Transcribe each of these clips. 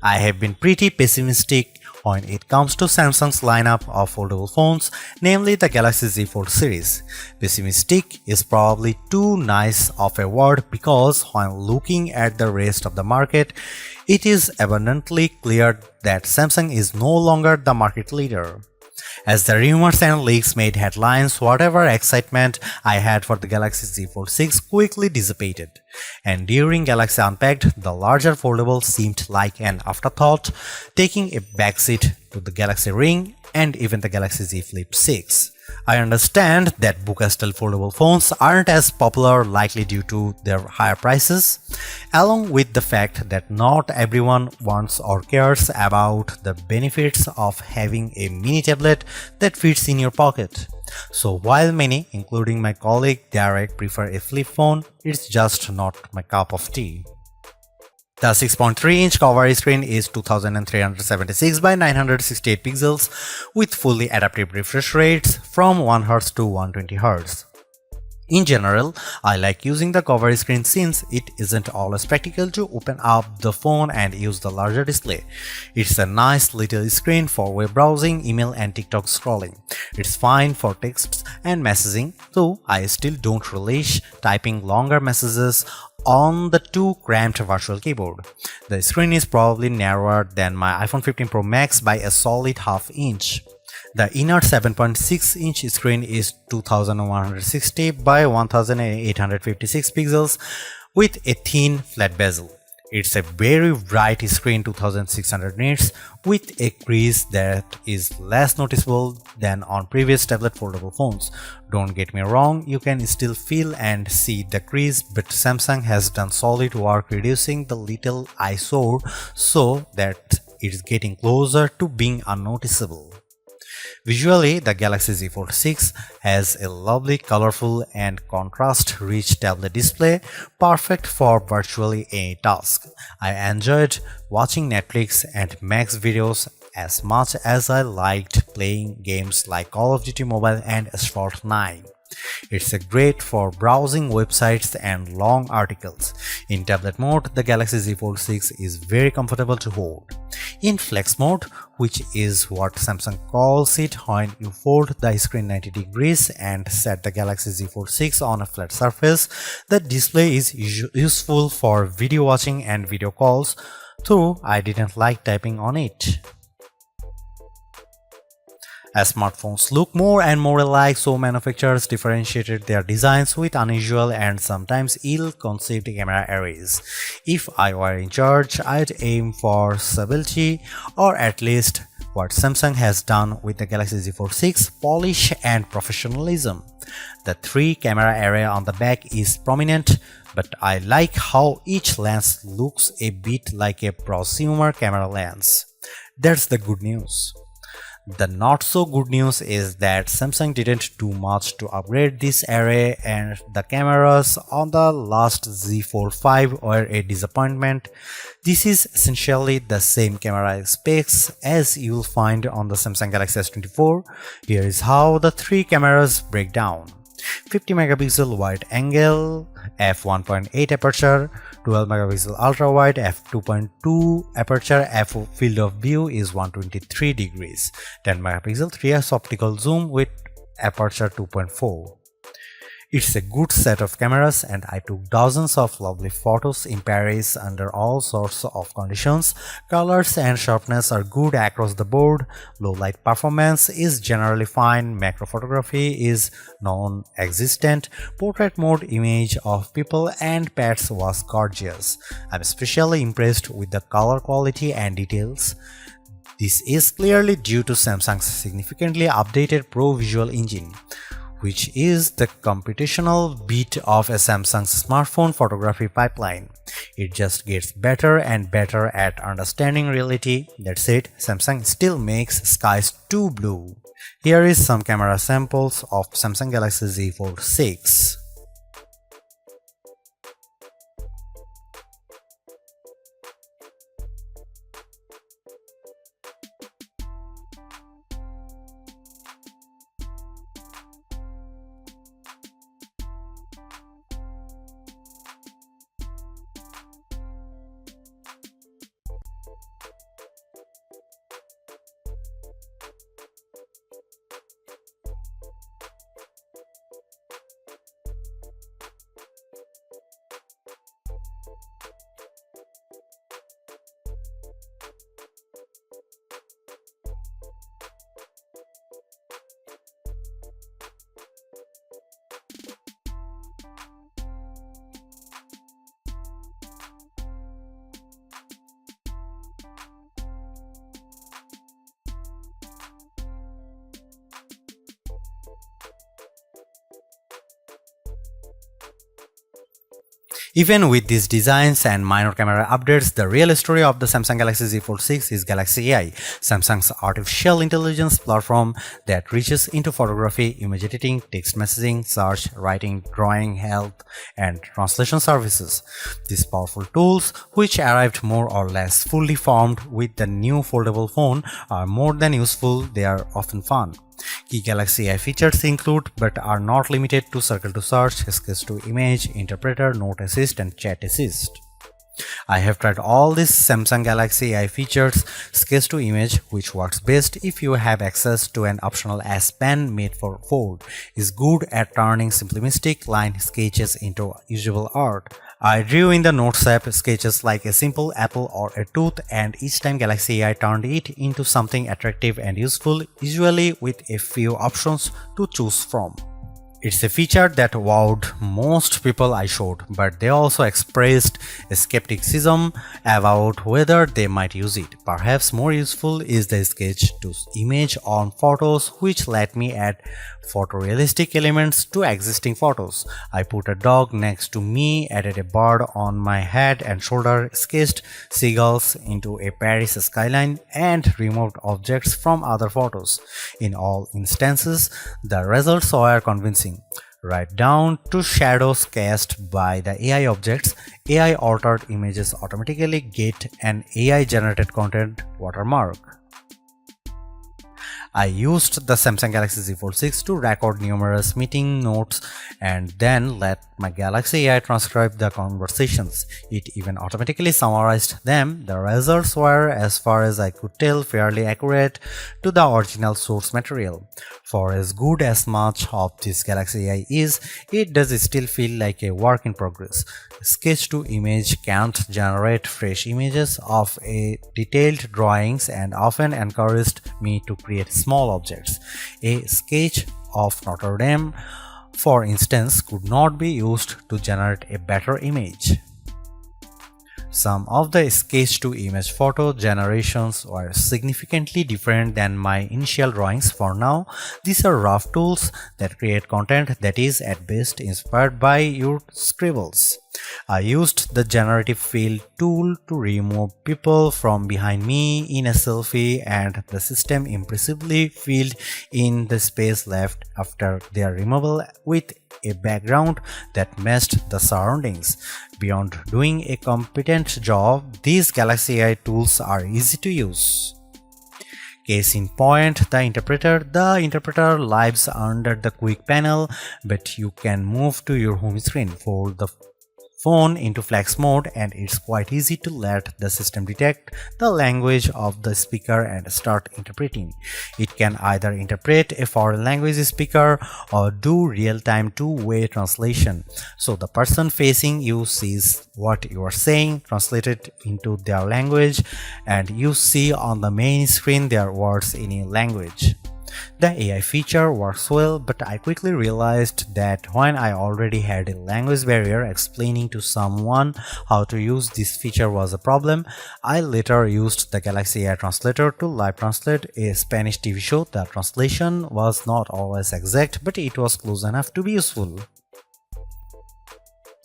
I have been pretty pessimistic when it comes to Samsung's lineup of foldable phones, namely the Galaxy Z Fold series. Pessimistic is probably too nice of a word because when looking at the rest of the market, it is abundantly clear that Samsung is no longer the market leader. As the rumors and leaks made headlines, whatever excitement I had for the Galaxy Z Fold 6 quickly dissipated. And during Galaxy Unpacked, the larger foldable seemed like an afterthought, taking a backseat to the Galaxy Ring and even the Galaxy Z Flip 6. I understand that Buca-style foldable phones aren't as popular likely due to their higher prices, along with the fact that not everyone wants or cares about the benefits of having a mini tablet that fits in your pocket. So while many, including my colleague Derek, prefer a flip phone, it's just not my cup of tea. The 6.3-inch cover screen is 2376 by 968 pixels with fully adaptive refresh rates from 1Hz to 120Hz. In general, I like using the cover screen since it isn't always practical to open up the phone and use the larger display. It's a nice little screen for web browsing, email and TikTok scrolling. It's fine for texts and messaging, though I still don't relish typing longer messages on the too cramped virtual keyboard. The screen is probably narrower than my iPhone 15 Pro Max by a solid half inch. The inner 7.6-inch screen is 2160 by 1856 pixels with a thin flat bezel. It's a very bright screen, 2600 nits, with a crease that is less noticeable than on previous tablet foldable phones. Don't get me wrong, you can still feel and see the crease, but Samsung has done solid work reducing the little eyesore so that it's getting closer to being unnoticeable. Visually, the Galaxy Z Fold 6 has a lovely, colorful and contrast-rich tablet display, perfect for virtually any task. I enjoyed watching Netflix and Max videos as much as I liked playing games like Call of Duty Mobile and Asphalt 9. It's great for browsing websites and long articles. In tablet mode, the Galaxy Z Fold 6 is very comfortable to hold. In flex mode, which is what Samsung calls it when you fold the screen 90 degrees and set the Galaxy Z Fold 6 on a flat surface, the display is useful for video watching and video calls, though I didn't like typing on it. As smartphones look more and more alike, so manufacturers differentiated their designs with unusual and sometimes ill-conceived camera arrays. If I were in charge, I'd aim for stability, or at least what Samsung has done with the Galaxy Z Fold 6, polish and professionalism. The 3-camera array on the back is prominent, but I like how each lens looks a bit like a prosumer camera lens. That's the good news. The not so good news is that Samsung didn't do much to upgrade this array and the cameras on the last Z Fold 5 were a disappointment. This is essentially the same camera specs as you'll find on the Samsung Galaxy S24. Here is how the 3 cameras break down. 50 megapixel wide angle, f1.8 aperture, 12 megapixel ultra wide, f2.2 aperture, field of view is 123 degrees, 10 megapixel 3x optical zoom with aperture 2.4. It's a good set of cameras and I took dozens of lovely photos in Paris under all sorts of conditions. Colors and sharpness are good across the board, low light performance is generally fine, macro photography is non-existent, portrait mode image of people and pets was gorgeous. I'm especially impressed with the color quality and details. This is clearly due to Samsung's significantly updated Pro Visual Engine, which is the computational bit of a Samsung's smartphone photography pipeline. It just gets better and better at understanding reality. That's it, Samsung still makes skies too blue. Here is some camera samples of Samsung Galaxy Z Fold 6. Even with these designs and minor camera updates, the real story of the Samsung Galaxy Z Fold 6 is Galaxy AI, Samsung's artificial intelligence platform that reaches into photography, image editing, text messaging, search, writing, drawing, health, and translation services. These powerful tools, which arrived more or less fully formed with the new foldable phone, are more than useful, they are often fun. Key Galaxy AI features include, but are not limited to, Circle to Search, Sketch to Image, Interpreter, Note Assist, and Chat Assist. I have tried all these Samsung Galaxy AI features. Sketch to Image, which works best if you have access to an optional S Pen made for Fold, is good at turning simplistic line sketches into usable art. I drew in the Notes app sketches like a simple apple or a tooth, and each time Galaxy AI turned it into something attractive and useful, usually with a few options to choose from. It's a feature that wowed most people I showed, but they also expressed skepticism about whether they might use it. Perhaps more useful is the sketch to image on photos, which let me add photorealistic elements to existing photos. I put a dog next to me, added a bird on my head and shoulder, sketched seagulls into a Paris skyline, and removed objects from other photos. In all instances, the results were convincing. Right down to shadows cast by the AI objects, AI altered images automatically get an AI generated content watermark. I used the Samsung Galaxy Z Fold 6 to record numerous meeting notes and then let my Galaxy AI transcribe the conversations. It even automatically summarized them. The results were, as far as I could tell, fairly accurate to the original source material. For as good as much of this Galaxy AI is, it does still feel like a work in progress. Sketch to Image can't generate fresh images of a detailed drawings and often encouraged me to create small objects. A sketch of Notre Dame, for instance, could not be used to generate a better image. Some of the sketch-to-image photo generations were significantly different than my initial drawings. For now, these are rough tools that create content that is at best inspired by your scribbles. I used the generative fill tool to remove people from behind me in a selfie, and the system impressively filled in the space left after their removal with a background that matched the surroundings. Beyond doing a competent job, these Galaxy AI tools are easy to use. Case in point, the interpreter. The interpreter lives under the quick panel, but you can move to your home screen, fold the phone into flex mode, and it's quite easy to let the system detect the language of the speaker and start interpreting. It can either interpret a foreign language speaker or do real-time two-way translation, so the person facing you sees what you are saying translated into their language, and you see on the main screen their words in a language. The AI feature works well, but I quickly realized that when I already had a language barrier, explaining to someone how to use this feature was a problem. I later used the Galaxy AI Translator to live translate a Spanish TV show. The translation was not always exact, but it was close enough to be useful.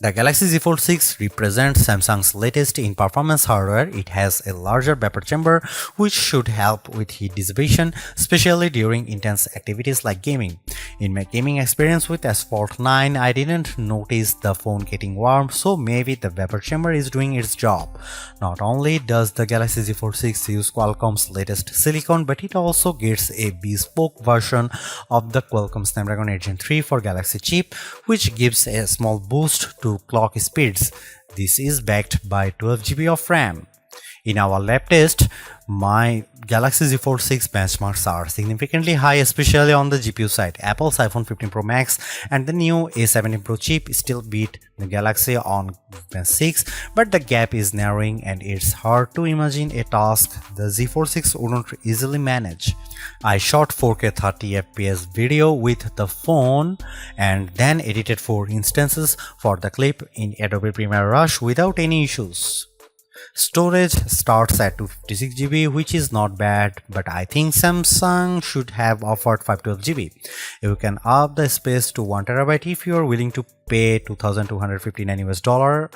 The Galaxy Z Fold 6 represents Samsung's latest in performance hardware. It has a larger vapor chamber, which should help with heat dissipation, especially during intense activities like gaming. In my gaming experience with S Fold 9, I didn't notice the phone getting warm, so maybe the vapor chamber is doing its job. Not only does the Galaxy Z Fold 6 use Qualcomm's latest silicon, but it also gets a bespoke version of the Qualcomm Snapdragon 8 Gen 3 for Galaxy chip, which gives a small boost to clock speeds. This is backed by 12 GB of RAM. In our lab test, my Galaxy Z Fold 6 benchmarks are significantly high, especially on the GPU side. Apple's iPhone 15 Pro Max and the new A17 Pro chip still beat the Galaxy on Gen 6, but the gap is narrowing and it's hard to imagine a task the Z Fold 6 wouldn't easily manage. I shot 4K 30fps video with the phone and then edited 4 instances for the clip in Adobe Premiere Rush without any issues. Storage starts at 256 GB, which is not bad, but I think Samsung should have offered 512 GB. You can up the space to 1 TB if you are willing to pay $2,259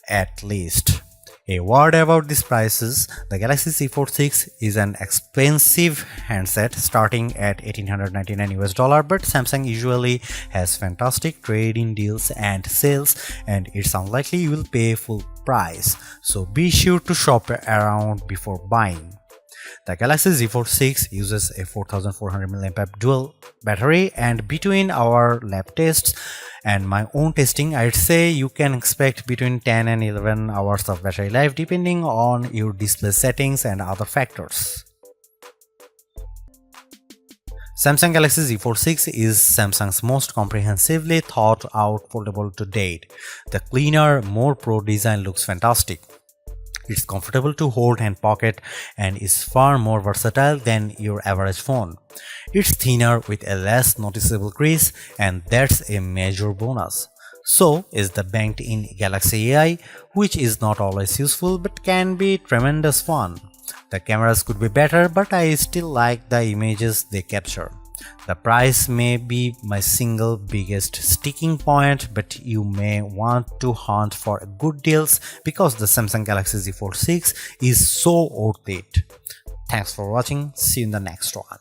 at least. A word about these prices: the Galaxy Z Fold 6 is an expensive handset starting at $1,899, but Samsung usually has fantastic trade-in deals and sales, and it's unlikely you will pay full price, so be sure to shop around before buying. The Galaxy Z Fold 6 uses a 4400 mAh dual battery, and between our lab tests and my own testing, I'd say you can expect between 10 and 11 hours of battery life depending on your display settings and other factors. Samsung Galaxy Z Fold 6 is Samsung's most comprehensively thought out foldable to date. The cleaner, more pro design looks fantastic. It's comfortable to hold and pocket and is far more versatile than your average phone. It's thinner with a less noticeable crease, and that's a major bonus. So is the banked-in Galaxy AI, which is not always useful but can be tremendous fun. The cameras could be better, but I still like the images they capture. The price may be my single biggest sticking point, but you may want to hunt for good deals because the Samsung Galaxy Z Fold 6 is so worth it. Thanks for watching. See you in the next one.